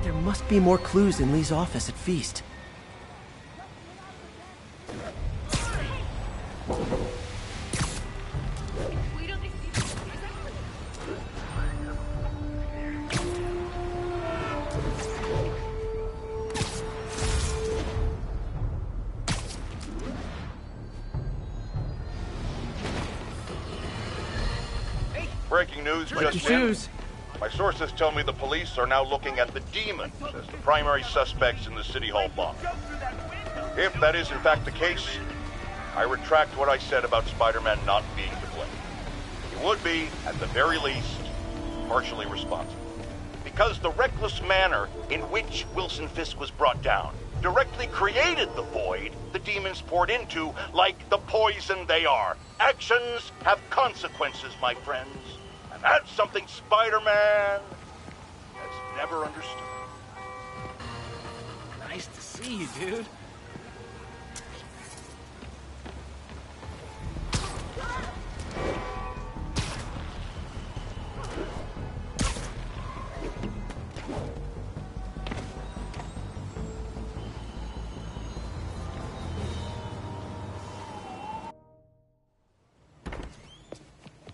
There must be more clues in Lee's office at Feast. Breaking news just in. My sources tell me the police are now looking at the demons as the primary suspects in the City Hall bomb. If that is in fact the case, I retract what I said about Spider-Man not being to blame. He would be, at the very least, partially responsible. Because the reckless manner in which Wilson Fisk was brought down directly created the void the demons poured into, like the poison they are. Actions have consequences, my friends. And that's something Spider-Man has never understood. Nice to see you, dude.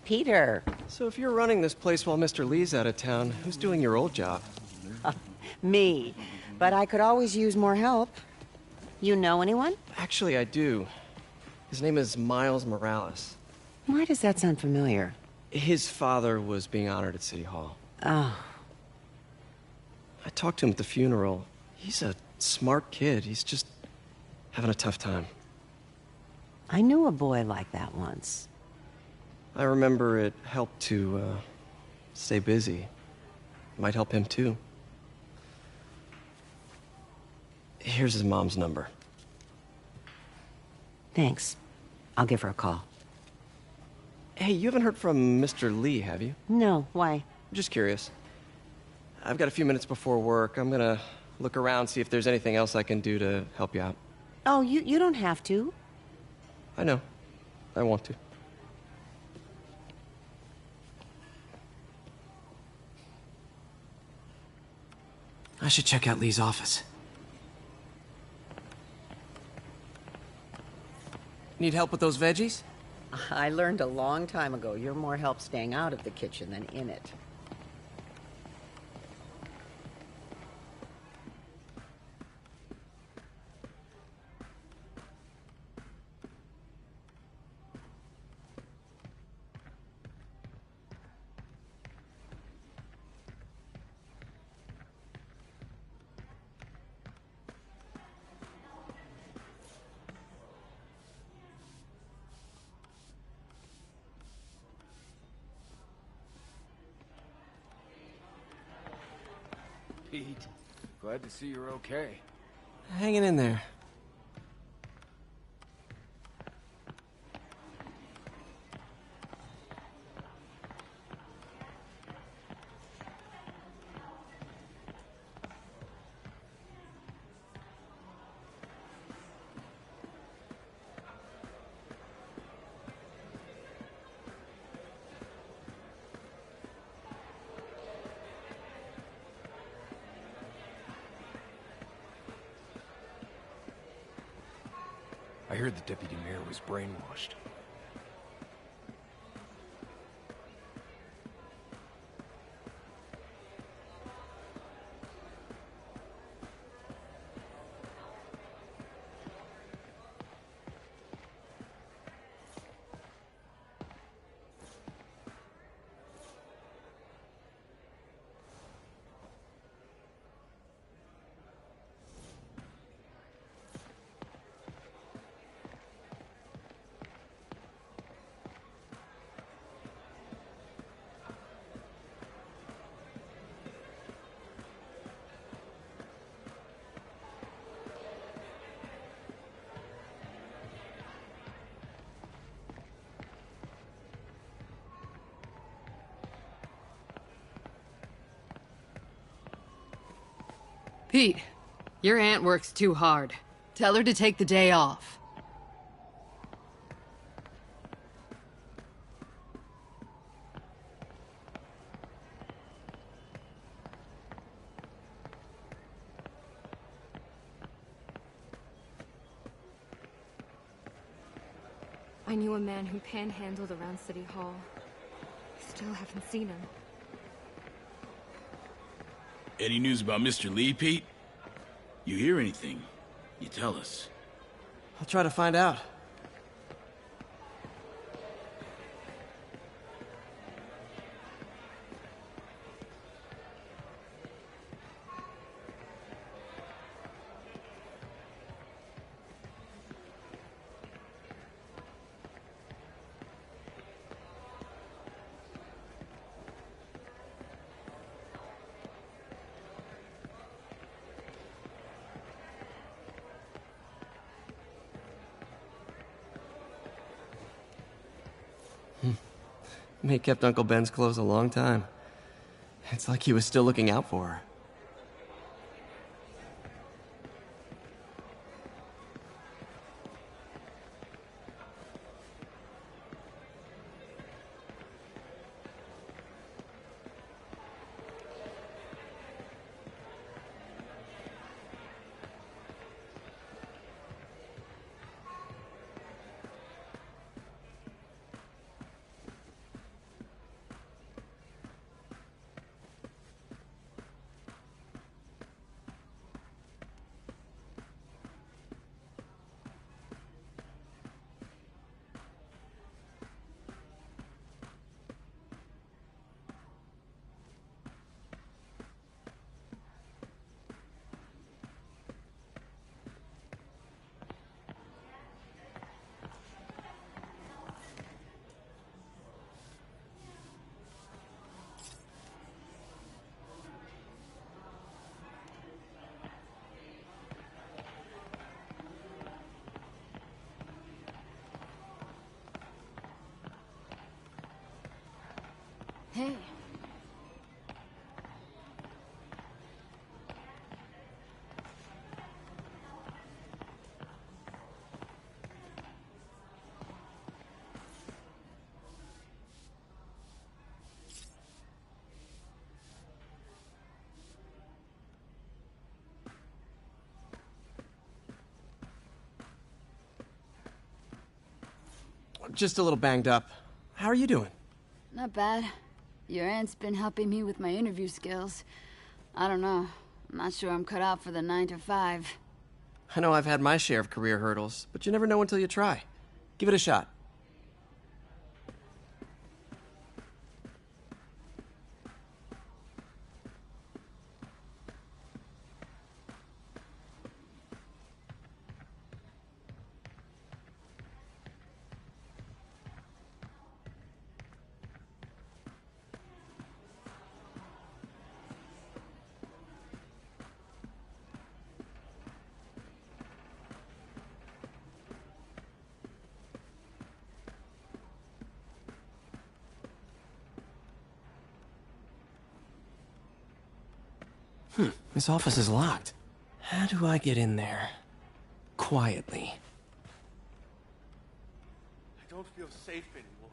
Peter. So if you're running this place while Mr. Lee's out of town, who's doing your old job? Me. But I could always use more help. You know anyone? Actually, I do. His name is Miles Morales. Why does that sound familiar? His father was being honored at City Hall. Oh. I talked to him at the funeral. He's a smart kid. He's just having a tough time. I knew a boy like that once. I remember it helped to, stay busy. Might help him, too. Here's his mom's number. Thanks. I'll give her a call. Hey, you haven't heard from Mr. Lee, have you? No, why? I'm just curious. I've got a few minutes before work. I'm gonna look around, see if there's anything else I can do to help you out. Oh, you don't have to. I know. I want to. I should check out Lee's office. Need help with those veggies? I learned a long time ago you're more help staying out of the kitchen than in it. Pete, glad to see you're okay. Hanging in there. I heard the deputy mayor was brainwashed. Pete, your aunt works too hard. Tell her to take the day off. I knew a man who panhandled around City Hall. Still haven't seen him. Any news about Mr. Lee, Pete? You hear anything, you tell us. I'll try to find out. May kept Uncle Ben's clothes a long time. It's like he was still looking out for her. Hey. Just a little banged up. How are you doing? Not bad. Your aunt's been helping me with my interview skills. I don't know. I'm not sure I'm cut out for the 9 to 5. I know I've had my share of career hurdles, but you never know until you try. Give it a shot. This office is locked. How do I get in there? Quietly. I don't feel safe anymore.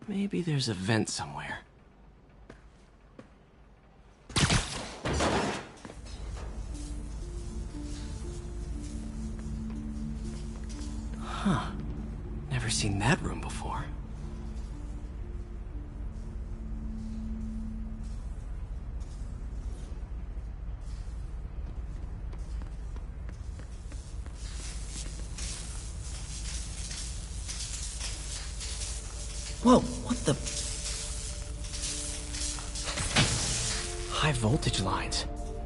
Maybe there's a vent somewhere. Huh. Never seen that room before. Whoa, what the? High voltage lines.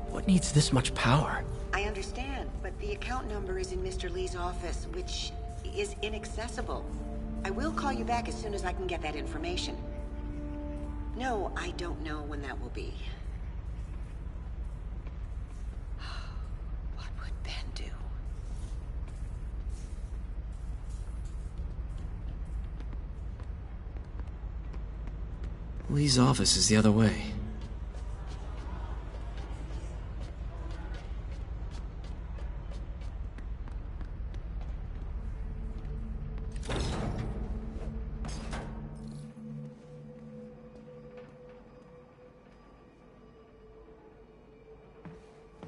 What needs this much power? I understand, but the account number is in Mr. Lee's office, which is inaccessible. I will call you back as soon as I can get that information. No, I don't know when that will be. What would Ben do? Lee's office is the other way.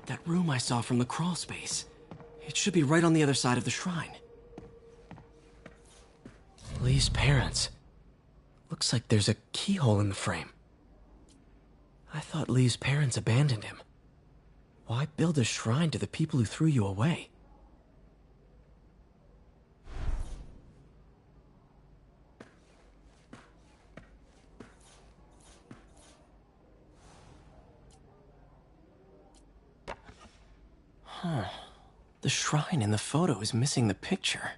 That room I saw from the crawl space. It should be right on the other side of the shrine. Lee's parents. Looks like there's a keyhole in the frame. I thought Lee's parents abandoned him. Why build a shrine to the people who threw you away? Huh. The shrine in the photo is missing the picture.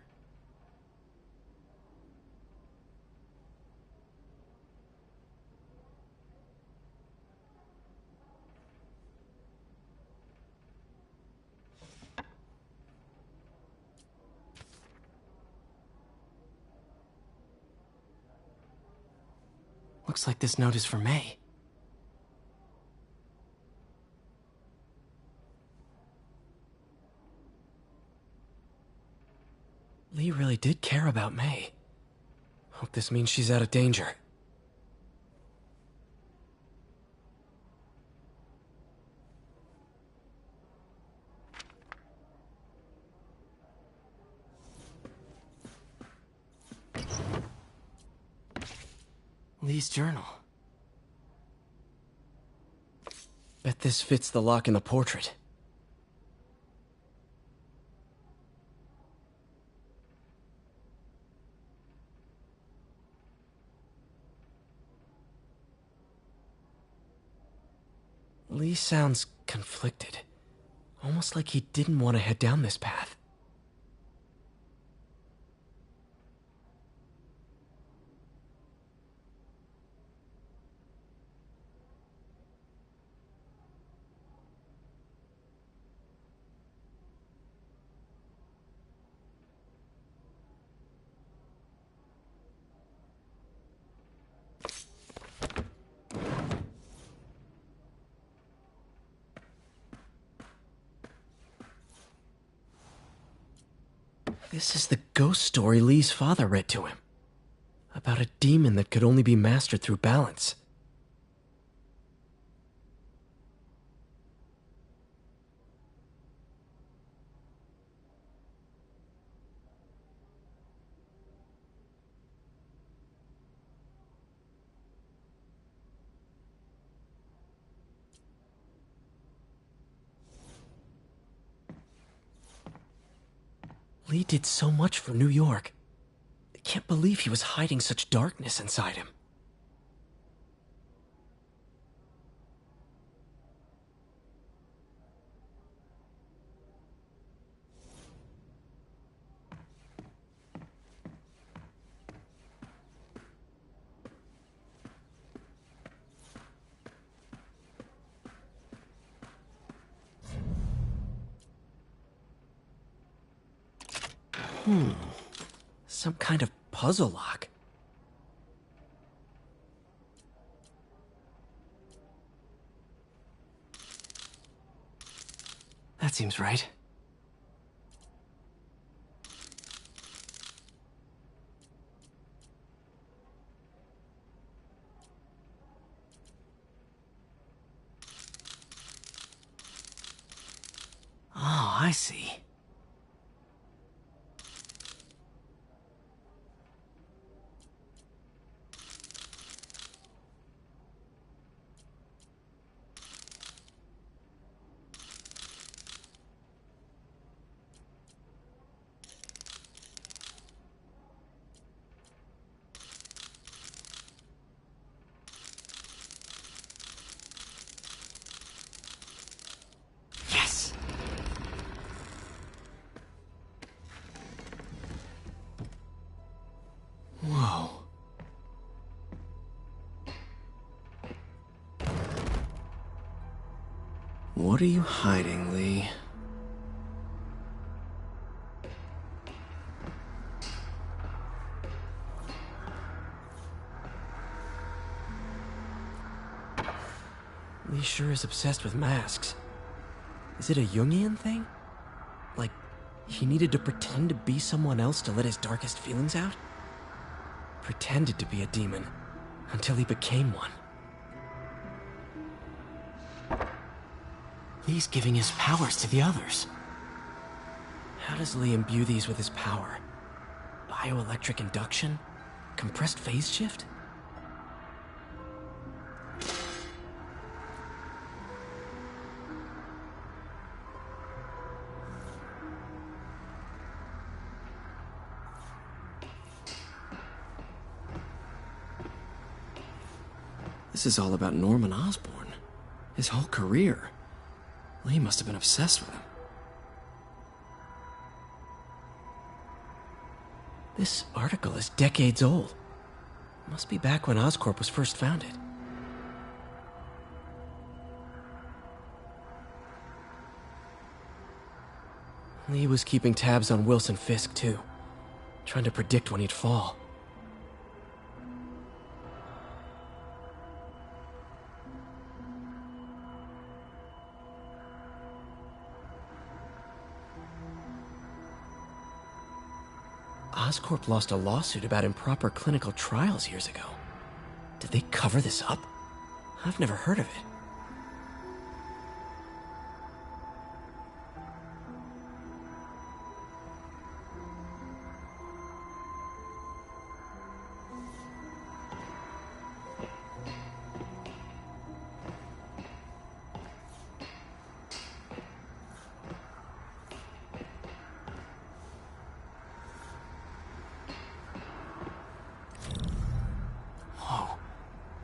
Looks like this note is for May. Lee really did care about May. Hope this means she's out of danger. Lee's journal. Bet this fits the lock in the portrait. Lee sounds conflicted. Almost like he didn't want to head down this path. This is the ghost story Lee's father read to him. About a demon that could only be mastered through balance. Lee did so much for New York. I can't believe he was hiding such darkness inside him. Some kind of puzzle lock. That seems right. Oh, I see. Yes! Whoa. What are you hiding, Lee? Lee sure is obsessed with masks. Is it a Jungian thing? Like, he needed to pretend to be someone else to let his darkest feelings out? Pretended to be a demon until he became one. Lee's giving his powers to the others. How does Lee imbue these with his power? Bioelectric induction? Compressed phase shift? This is all about Norman Osborn. His whole career. Lee must have been obsessed with him. This article is decades old. Must be back when Oscorp was first founded. Lee was keeping tabs on Wilson Fisk, too. Trying to predict when he'd fall. Oscorp lost a lawsuit about improper clinical trials years ago. Did they cover this up? I've never heard of it.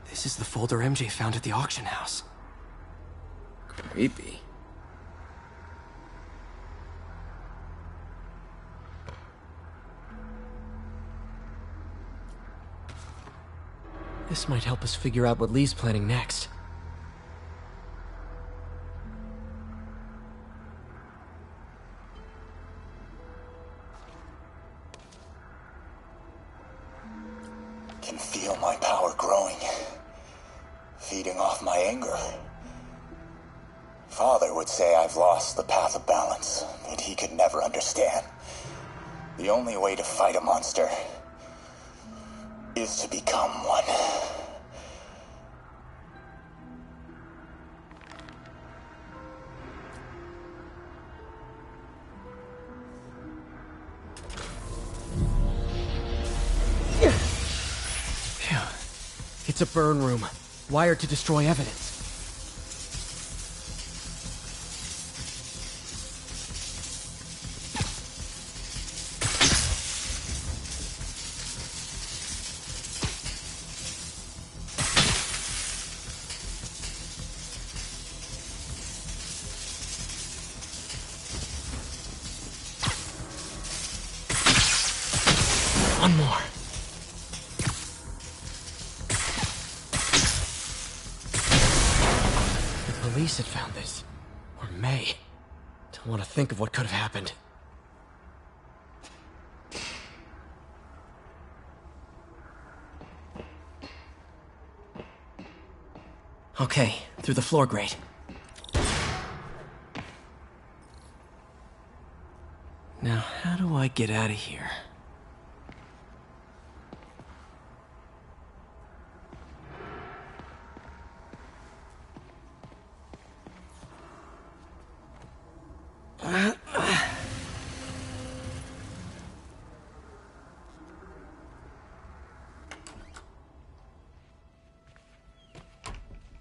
This is the folder MJ found at the auction house. Creepy. This might help us figure out what Lee's planning next. Can feel my power growing. Feeding off my anger. Father would say I've lost the path of balance, that he could never understand. The only way to fight a monster is to become one. Phew. It's a burn room. Wired to destroy evidence. One more. Police had found this. Or May. Don't want to think of what could have happened. Okay, through the floor grate. Now, how do I get out of here?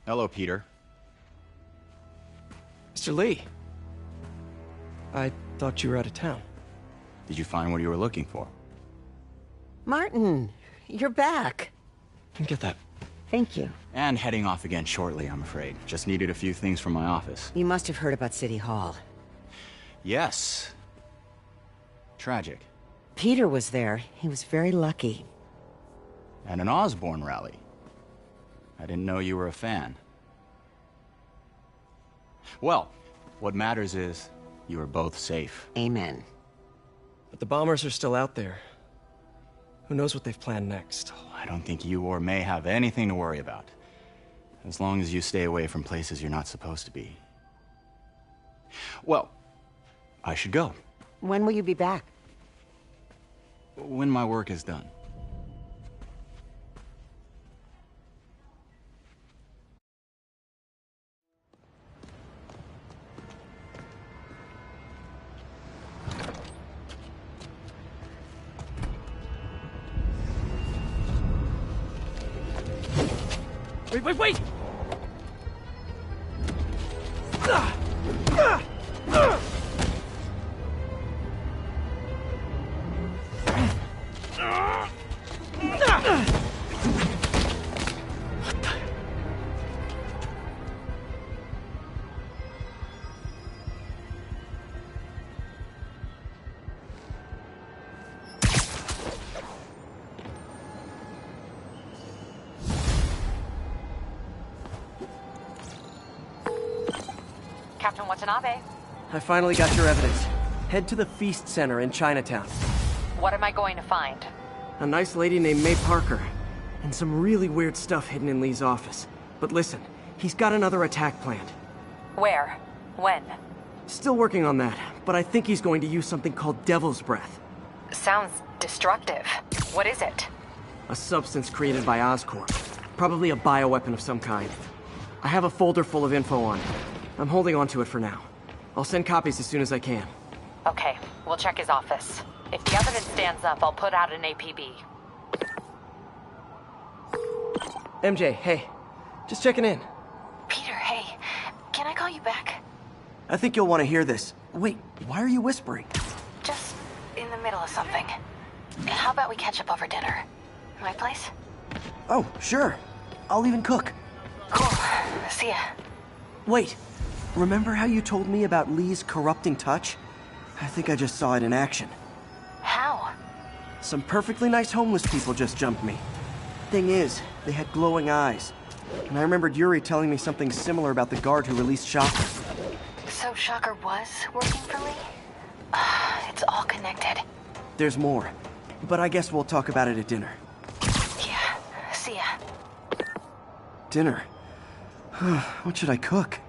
Hello, Peter. Mr. Lee. I thought you were out of town. Did you find what you were looking for? Martin, you're back. Get that. Thank you. And heading off again shortly, I'm afraid. Just needed a few things from my office. You must have heard about City Hall. Yes. Tragic. Peter was there. He was very lucky. At an Osborn rally. I didn't know you were a fan. Well, what matters is you are both safe. Amen. But the bombers are still out there. Who knows what they've planned next? I don't think you or May have anything to worry about. As long as you stay away from places you're not supposed to be. Well, I should go. When will you be back? When my work is done. Wait! Captain Watanabe. I finally got your evidence. Head to the Feast Center in Chinatown. What am I going to find? A nice lady named May Parker. And some really weird stuff hidden in Lee's office. But listen, he's got another attack planned. Where? When? Still working on that, but I think he's going to use something called Devil's Breath. Sounds destructive. What is it? A substance created by Oscorp. Probably a bioweapon of some kind. I have a folder full of info on it. I'm holding on to it for now. I'll send copies as soon as I can. Okay, we'll check his office. If the evidence stands up, I'll put out an APB. MJ, hey. Just checking in. Peter, hey. Can I call you back? I think you'll want to hear this. Wait, why are you whispering? Just in the middle of something. How about we catch up over dinner? My place? Oh, sure. I'll even cook. Cool. See ya. Wait. Remember how you told me about Lee's corrupting touch? I think I just saw it in action. How? Some perfectly nice homeless people just jumped me. Thing is, they had glowing eyes. And I remembered Yuri telling me something similar about the guard who released Shocker. So Shocker was working for Lee? It's all connected. There's more. But I guess we'll talk about it at dinner. Yeah. See ya. Dinner? What should I cook?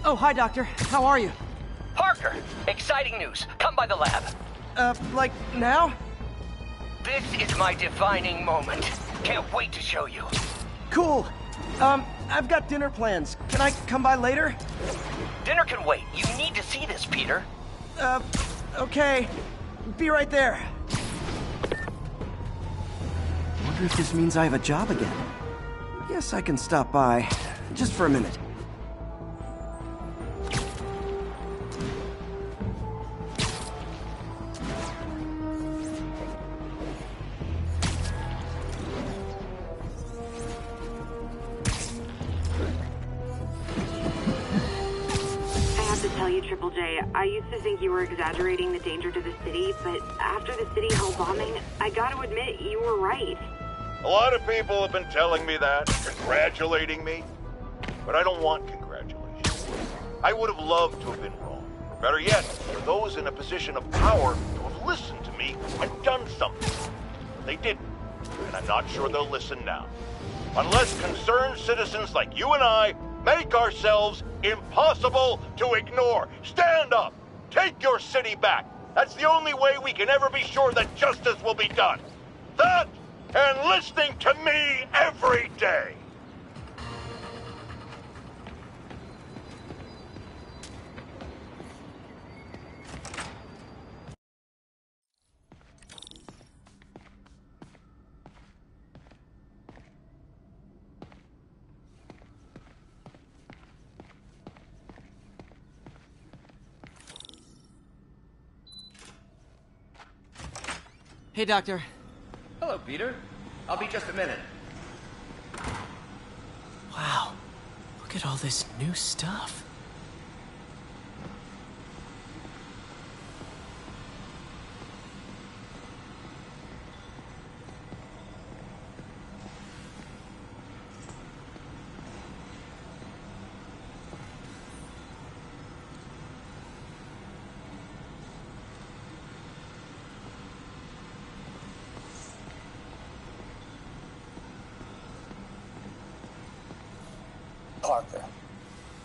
Oh, hi, Doctor. How are you? Parker! Exciting news. Come by the lab. Like now? This is my defining moment. Can't wait to show you. Cool. I've got dinner plans. Can I come by later? Dinner can wait. You need to see this, Peter. Okay. Be right there. Wonder if this means I have a job again. Guess I can stop by. Just for a minute. tell you, Triple J, I used to think you were exaggerating the danger to the city, but after the City Hall bombing, I gotta admit, you were right. A lot of people have been telling me that, congratulating me. But I don't want congratulations. I would have loved to have been wrong. Or better yet, for those in a position of power to have listened to me and done something. But they didn't, and I'm not sure they'll listen now. Unless concerned citizens like you and I make ourselves impossible to ignore. Stand up! Take your city back! That's the only way we can ever be sure that justice will be done. That, and listening to me every day! Hey, Doctor. Hello, Peter. I'll be just a minute. Wow. Look at all this new stuff. Parker,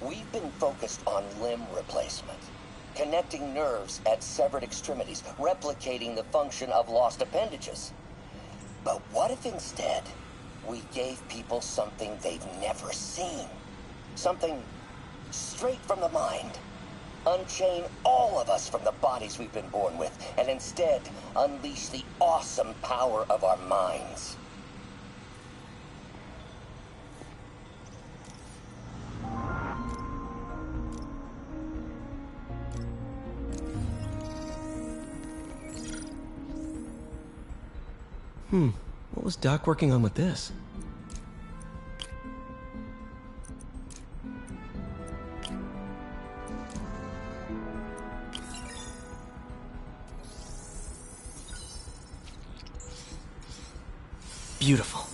we've been focused on limb replacement, connecting nerves at severed extremities, replicating the function of lost appendages. But what if instead we gave people something they've never seen? Something straight from the mind. Unchain all of us from the bodies we've been born with, and instead unleash the awesome power of our minds. What was Doc working on with this? Beautiful.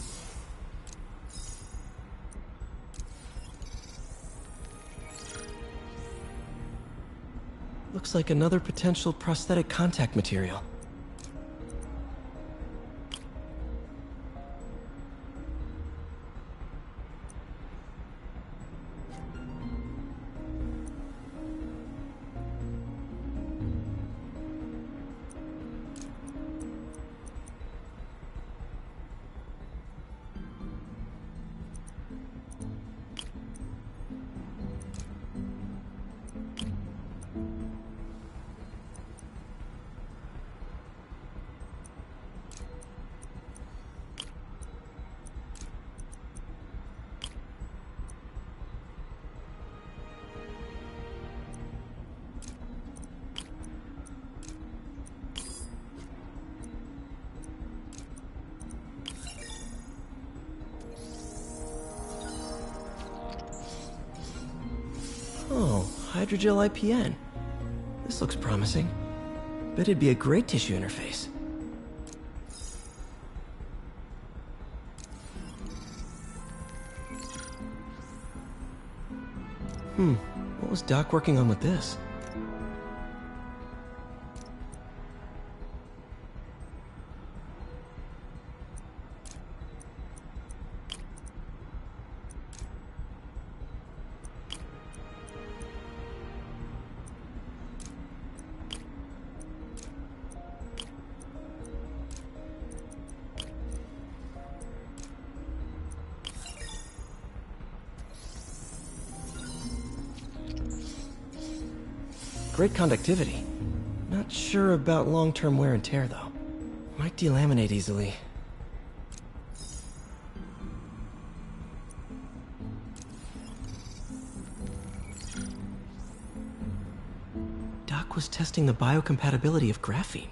Looks like another potential prosthetic contact material. Oh, hydrogel IPN. This looks promising. Bet it'd be a great tissue interface. What was Doc working on with this? Great conductivity. Not sure about long-term wear and tear, though. Might delaminate easily. Doc was testing the biocompatibility of graphene.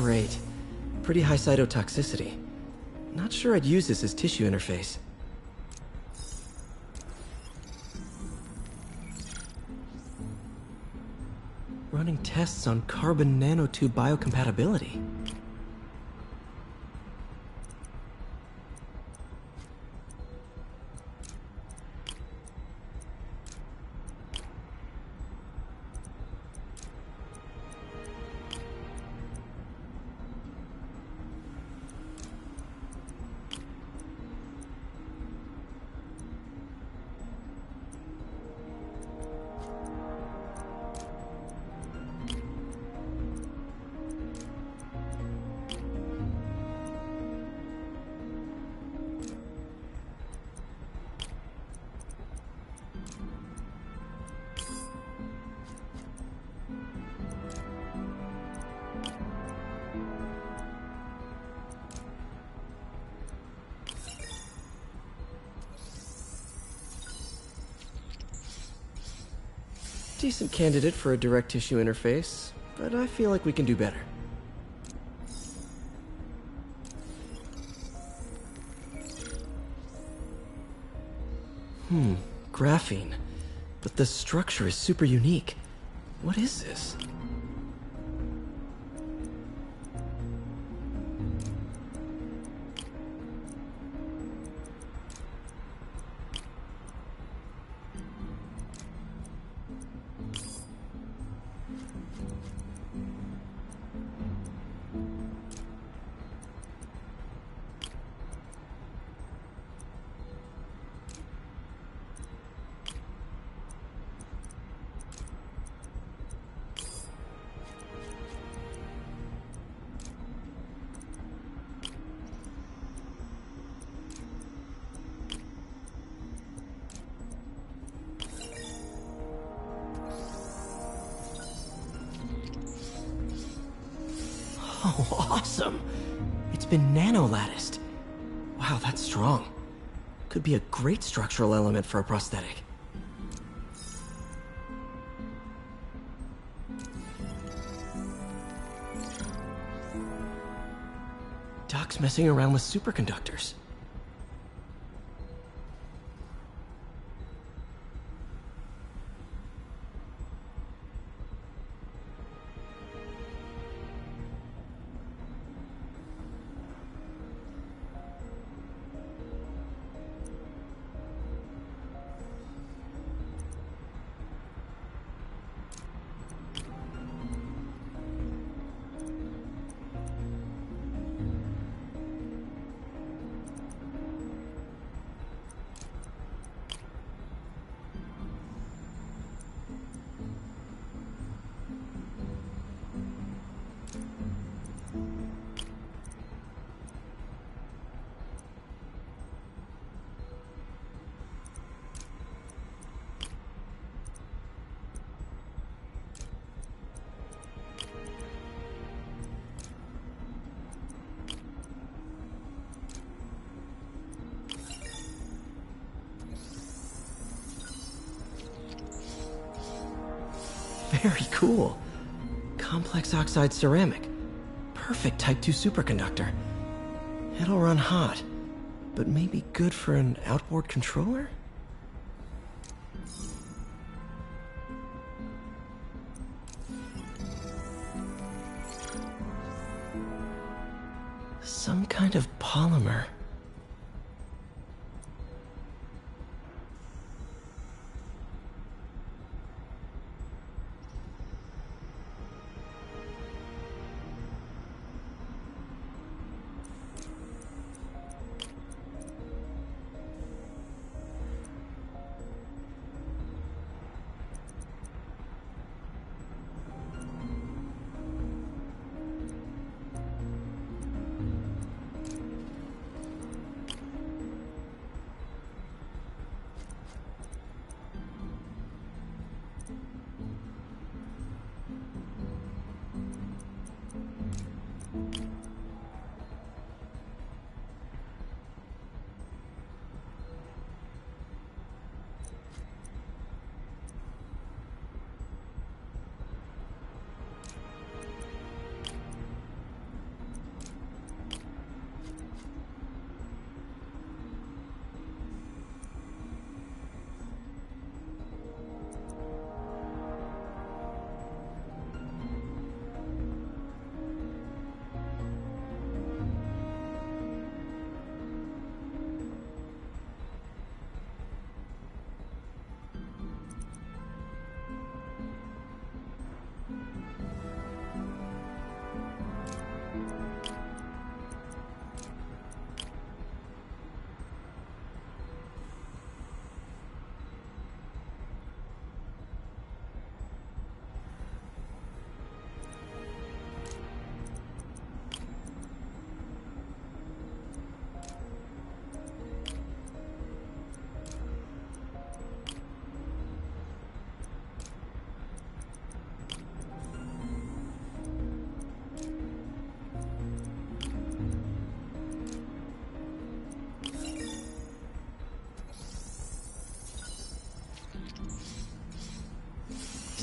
Great. Pretty high cytotoxicity. Not sure I'd use this as tissue interface. Running tests on carbon nanotube biocompatibility. Decent candidate for a direct tissue interface, but I feel like we can do better. Graphene. But the structure is super unique. What is this? Oh, awesome! It's been nano-latticed. Wow, that's strong. Could be a great structural element for a prosthetic. Doc's messing around with superconductors. Very cool. Complex oxide ceramic. Perfect Type 2 superconductor. It'll run hot, but maybe good for an outboard controller? Some kind of polymer.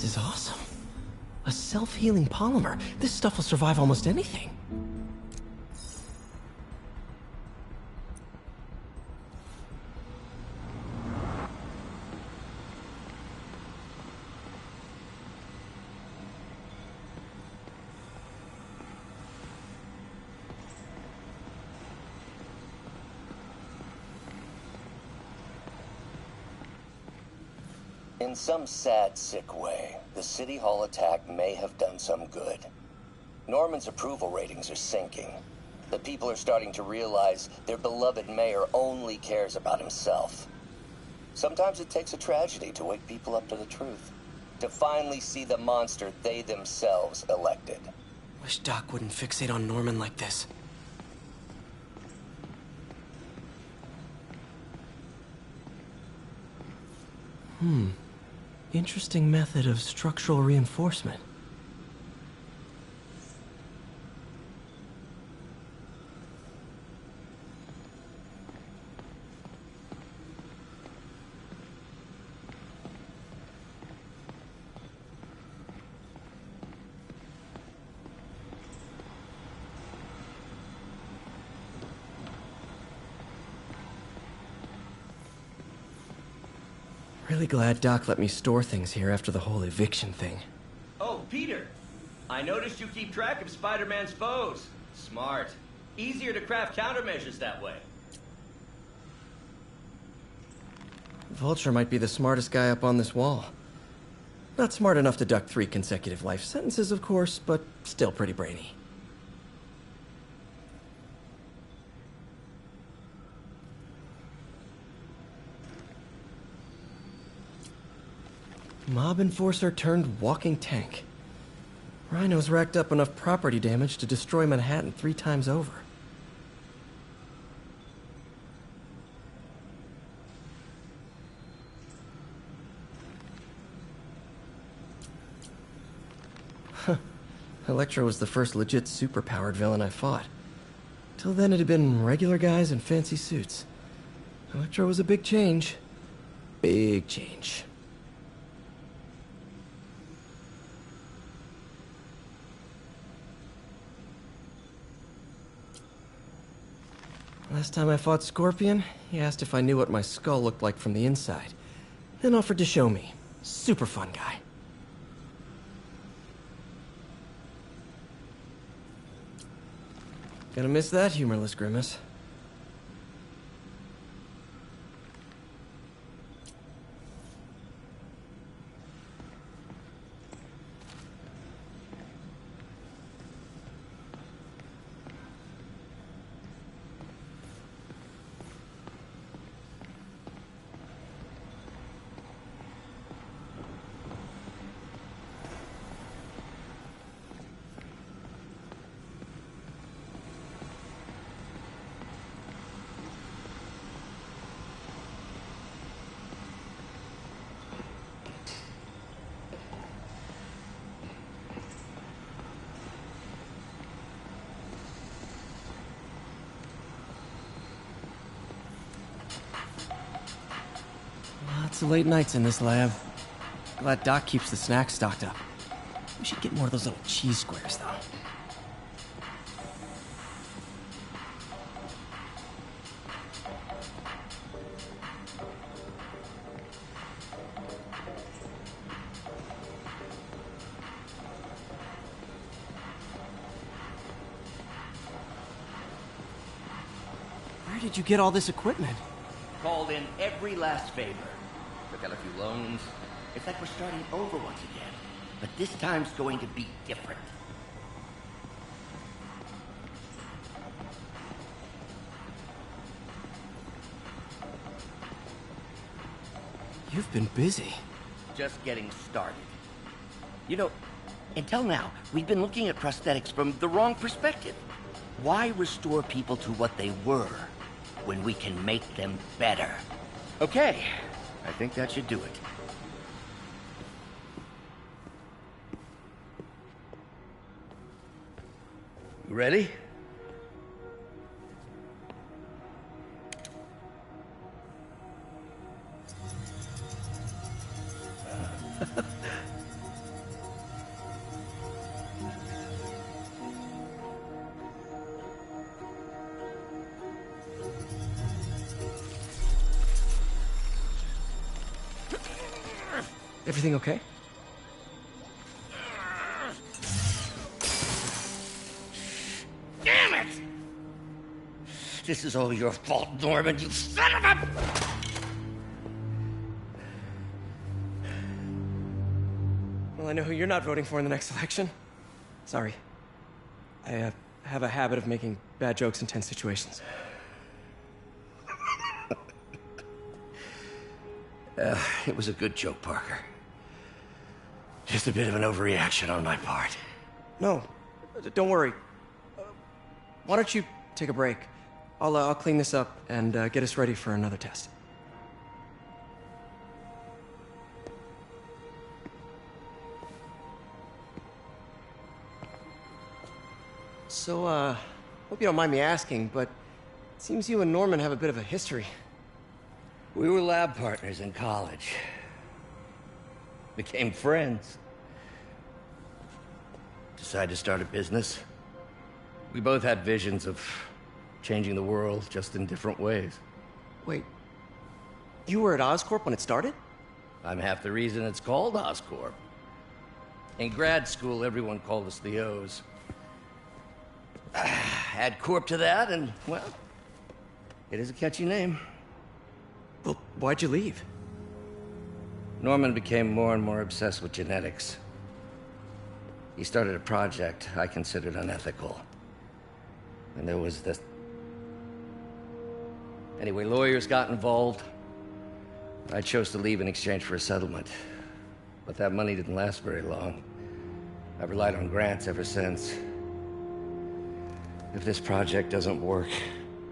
This is awesome. A self-healing polymer. This stuff will survive almost anything. In some sad, sick way, the City Hall attack may have done some good. Norman's approval ratings are sinking. The people are starting to realize their beloved mayor only cares about himself. Sometimes it takes a tragedy to wake people up to the truth, to finally see the monster they themselves elected. Wish Doc wouldn't fixate on Norman like this. Interesting method of structural reinforcement. Really glad Doc let me store things here after the whole eviction thing. Oh, Peter! I noticed you keep track of Spider-Man's foes. Smart. Easier to craft countermeasures that way. Vulture might be the smartest guy up on this wall. Not smart enough to duck 3 consecutive life sentences, of course, but still pretty brainy. Mob enforcer turned walking tank. Rhino's racked up enough property damage to destroy Manhattan 3 times over. Huh. Electro was the first legit superpowered villain I fought. Till then it had been regular guys in fancy suits. Electro was a big change. Big change. Last time I fought Scorpion, he asked if I knew what my skull looked like from the inside, then offered to show me. Super fun guy. Gonna miss that humorless grimace. Lots of late nights in this lab. Glad Doc keeps the snacks stocked up. We should get more of those little cheese squares, though. Where did you get all this equipment? Called in every last favor. Took out a few loans. It's like we're starting over once again. But this time's going to be different. You've been busy. Just getting started. You know, until now, we've been looking at prosthetics from the wrong perspective. Why restore people to what they were when we can make them better? Okay, I think that should do it. You ready? Everything okay? Damn it! This is all your fault, Norman, you son of a... Well, I know who you're not voting for in the next election. Sorry. I have a habit of making bad jokes in tense situations. It was a good joke, Parker. Just a bit of an overreaction on my part. No, don't worry. Why don't you take a break? I'll clean this up and get us ready for another test. So, hope you don't mind me asking, but it seems you and Norman have a bit of a history. We were lab partners in college. Became friends. Decided to start a business. We both had visions of changing the world, just in different ways. Wait, you were at Oscorp when it started? I'm half the reason it's called Oscorp. In grad school, everyone called us the O's. Add Corp to that, and, well, it is a catchy name. Well, why'd you leave? Norman became more and more obsessed with genetics. He started a project I considered unethical. And there was this... Anyway, lawyers got involved. I chose to leave in exchange for a settlement. But that money didn't last very long. I've relied on grants ever since. If this project doesn't work...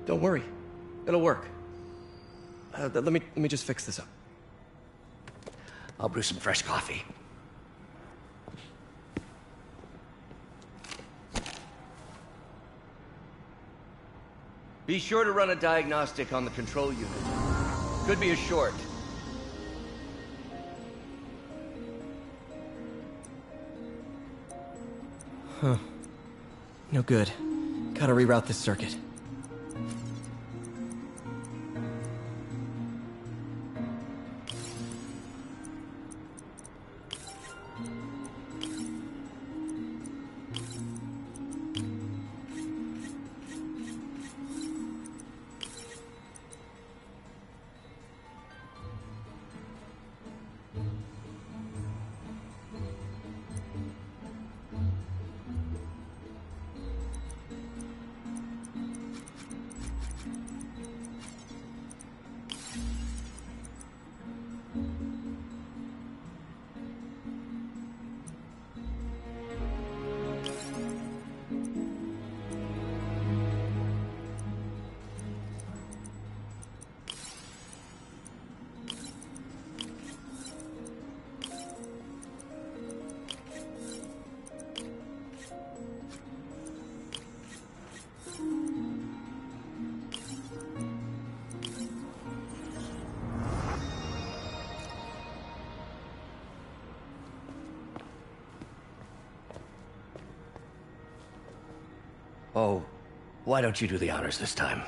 Don't worry. It'll work. Let me just fix this up. I'll brew some fresh coffee. Be sure to run a diagnostic on the control unit. Could be a short. Huh. No good. Gotta reroute this circuit. Oh, why don't you do the honors this time?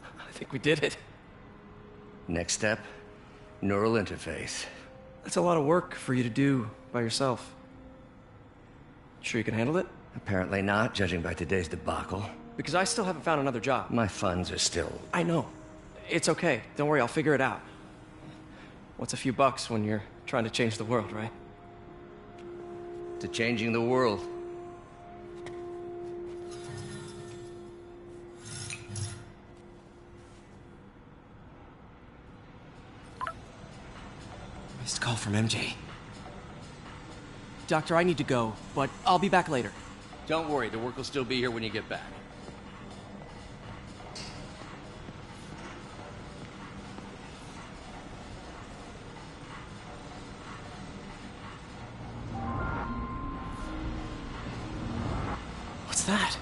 I think we did it. Next step, neural interface. That's a lot of work for you to do by yourself. Sure you can handle it? Apparently not, judging by today's debacle. Because I still haven't found another job. My funds are still... I know. It's okay. Don't worry, I'll figure it out. What's a few bucks when you're trying to change the world, right? To changing the world. Missed call from MJ. Doctor, I need to go, but I'll be back later. Don't worry, the work will still be here when you get back. What's that?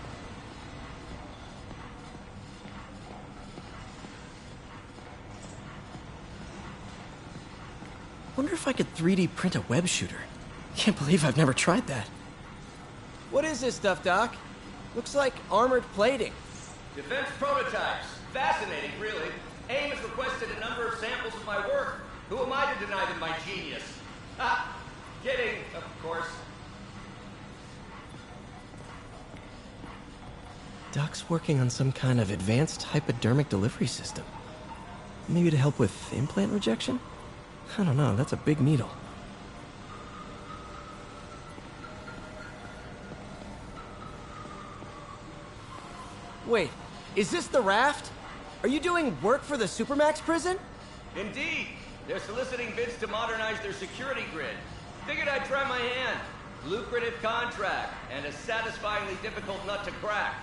Wonder if I could 3D print a web shooter. Can't believe I've never tried that. What is this stuff, Doc? Looks like armored plating. Defense prototypes. Fascinating, really. AIM has requested a number of samples of my work. Who am I to deny them my genius? Ah, kidding, of course. Doc's working on some kind of advanced hypodermic delivery system. Maybe to help with implant rejection? I don't know, that's a big needle. Wait, is this the raft? Are you doing work for the Supermax prison? Indeed. They're soliciting bids to modernize their security grid. Figured I'd try my hand. Lucrative contract, and a satisfyingly difficult nut to crack.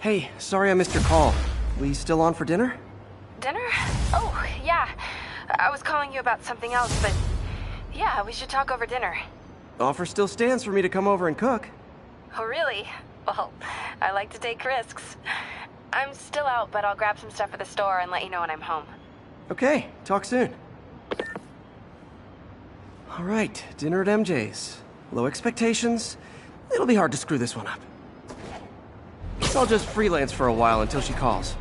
Hey, sorry I missed your call. We still on for dinner? Dinner? Oh, yeah. I was calling you about something else, but yeah, we should talk over dinner. Offer still stands for me to come over and cook. Oh, really? Well, I like to take risks. I'm still out, but I'll grab some stuff at the store and let you know when I'm home. Okay, talk soon. All right, dinner at MJ's. Low expectations. It'll be hard to screw this one up. I'll just freelance for a while until she calls.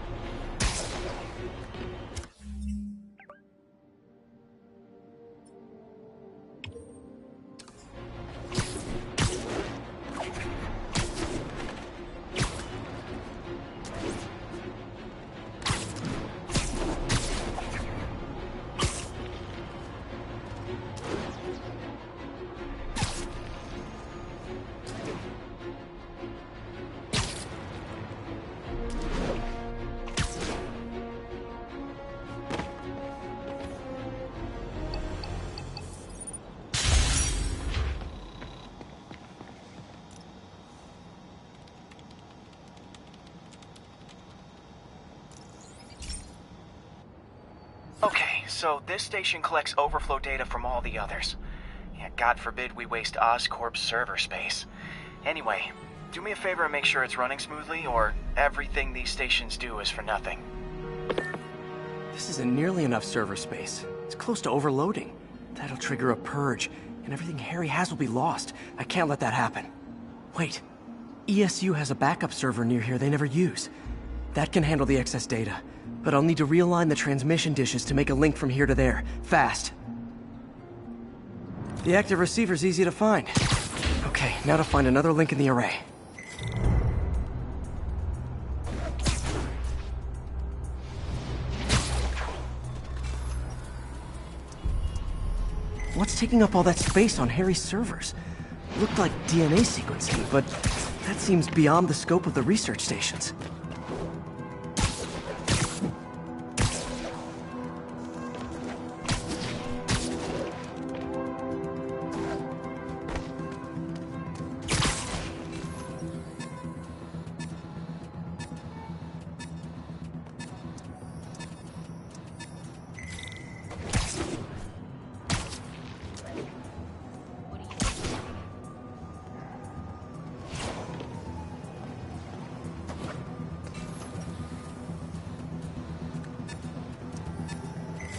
Okay, so this station collects overflow data from all the others. Yeah, God forbid we waste Oscorp's server space. Anyway, do me a favor and make sure it's running smoothly, or everything these stations do is for nothing. This isn't nearly enough server space. It's close to overloading. That'll trigger a purge, and everything Harry has will be lost. I can't let that happen. Wait, ESU has a backup server near here they never use. That can handle the excess data, but I'll need to realign the transmission dishes to make a link from here to there, fast. The active receiver's easy to find. Okay, now to find another link in the array. What's taking up all that space on Harry's servers? Looked like DNA sequencing, but that seems beyond the scope of the research stations.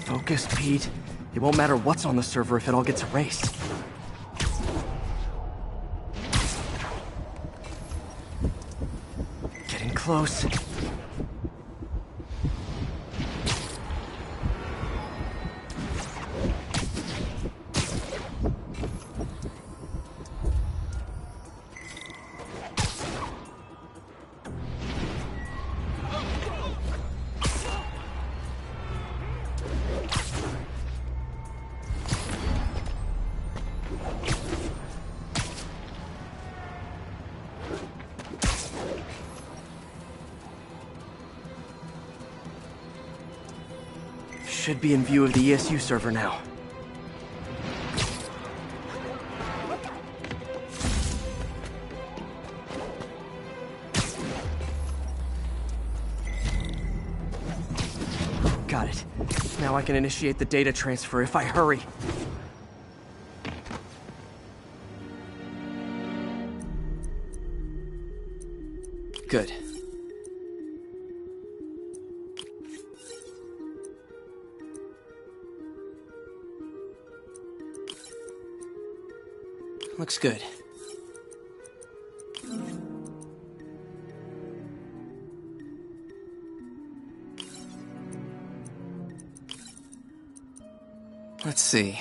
Focus, Pete. It won't matter what's on the server if it all gets erased. Getting close. Should be in view of the ESU server now. Now I can initiate the data transfer if I hurry. Good. Looks good. Let's see.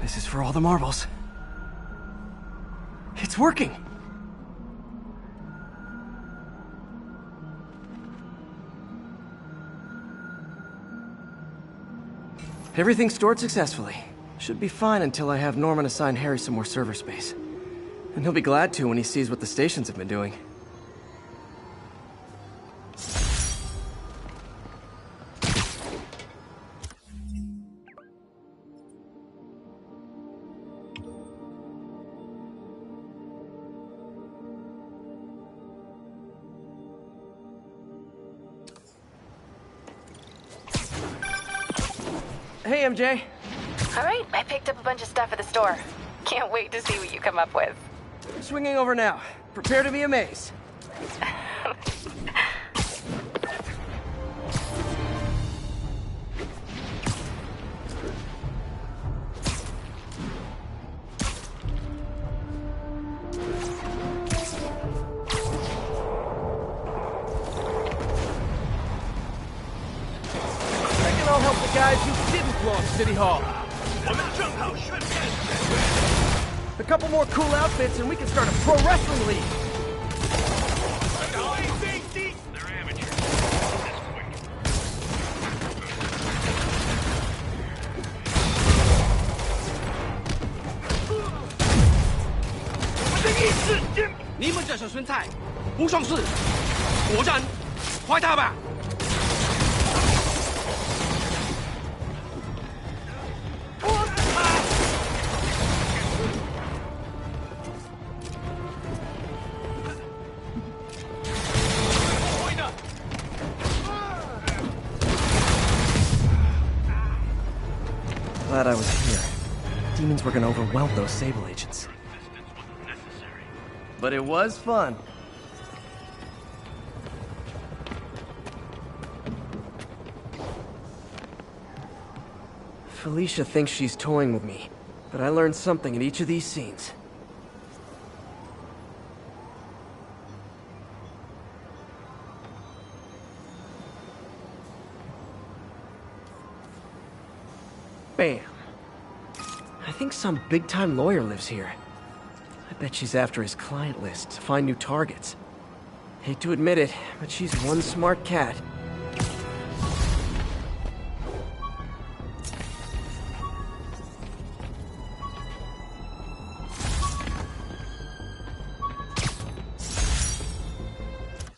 This is for all the marbles. It's working! Everything's stored successfully. Should be fine until I have Norman assign Harry some more server space. And he'll be glad to when he sees what the stations have been doing. Hey, MJ. All right, I picked up a bunch of stuff at the store. Can't wait to see what you come up with. Swinging over now. Prepare to be amazed. I'll help the guys who didn't blow up City Hall. A couple more cool outfits and we can start a pro wrestling league. They're amateurs. This quick. 你们这是孙菜，不上市，果然，坏他吧！ Glad I was here. Demons were gonna overwhelm those Sable agents. But it was fun. Felicia thinks she's toying with me, but I learned something in each of these scenes. Bam. I think some big-time lawyer lives here. I bet she's after his client list to find new targets. Hate to admit it, but she's one smart cat.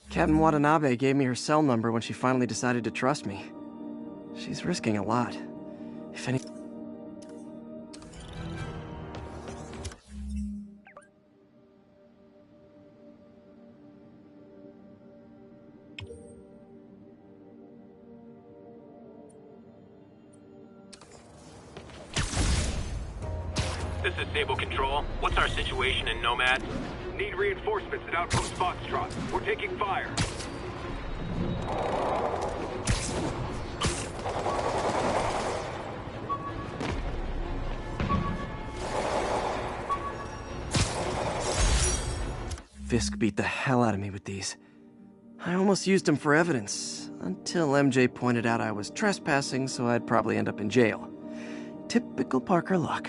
Captain Watanabe gave me her cell number when she finally decided to trust me. She's risking a lot. If any... This is Sable Control. What's our situation in Nomad? Need reinforcements at Outpost Foxtrot. We're taking fire. Fisk beat the hell out of me with these. I almost used them for evidence, until MJ pointed out I was trespassing, so I'd probably end up in jail. Typical Parker luck.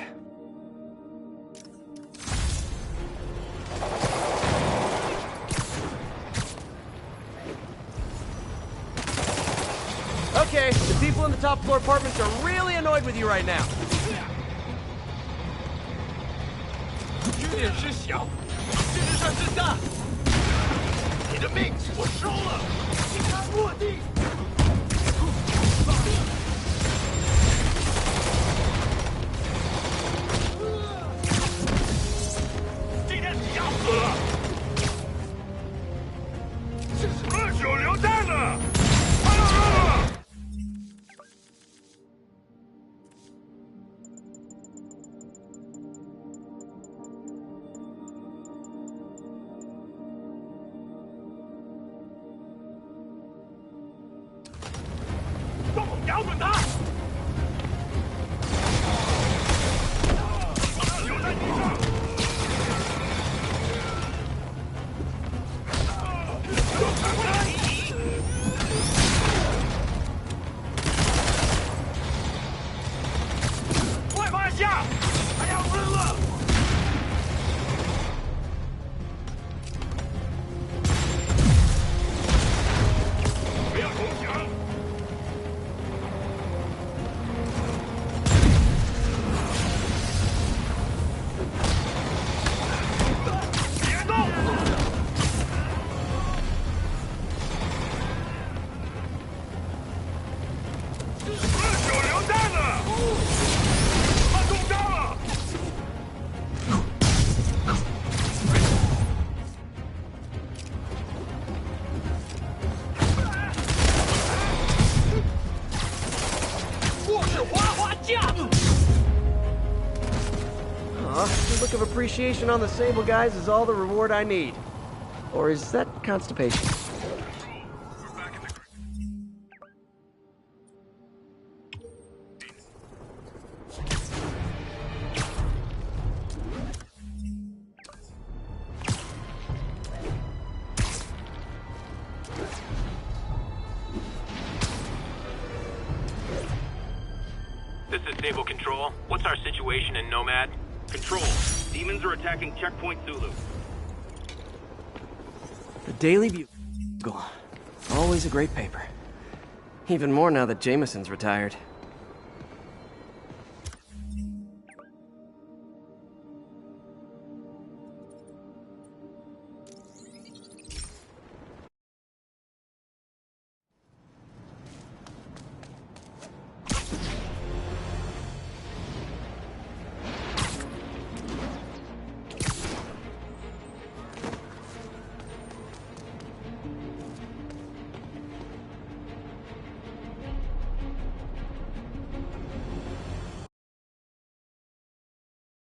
Okay, the people in the top floor apartments are really annoyed with you right now. 缺点是小，事实上是大。你的命我收了，请他落地。今天你要死了！这是二手榴弹呢！瞄准他！留在地上！赶过来！快放下！还要扔了！不要投降！ The look of appreciation on the Sable guys is all the reward I need. Or is that constipation? This is Sable Control. What's our situation in Nomad? Control. Demons are attacking Checkpoint Zulu. The Daily Bugle. Always a great paper. Even more now that Jameson's retired.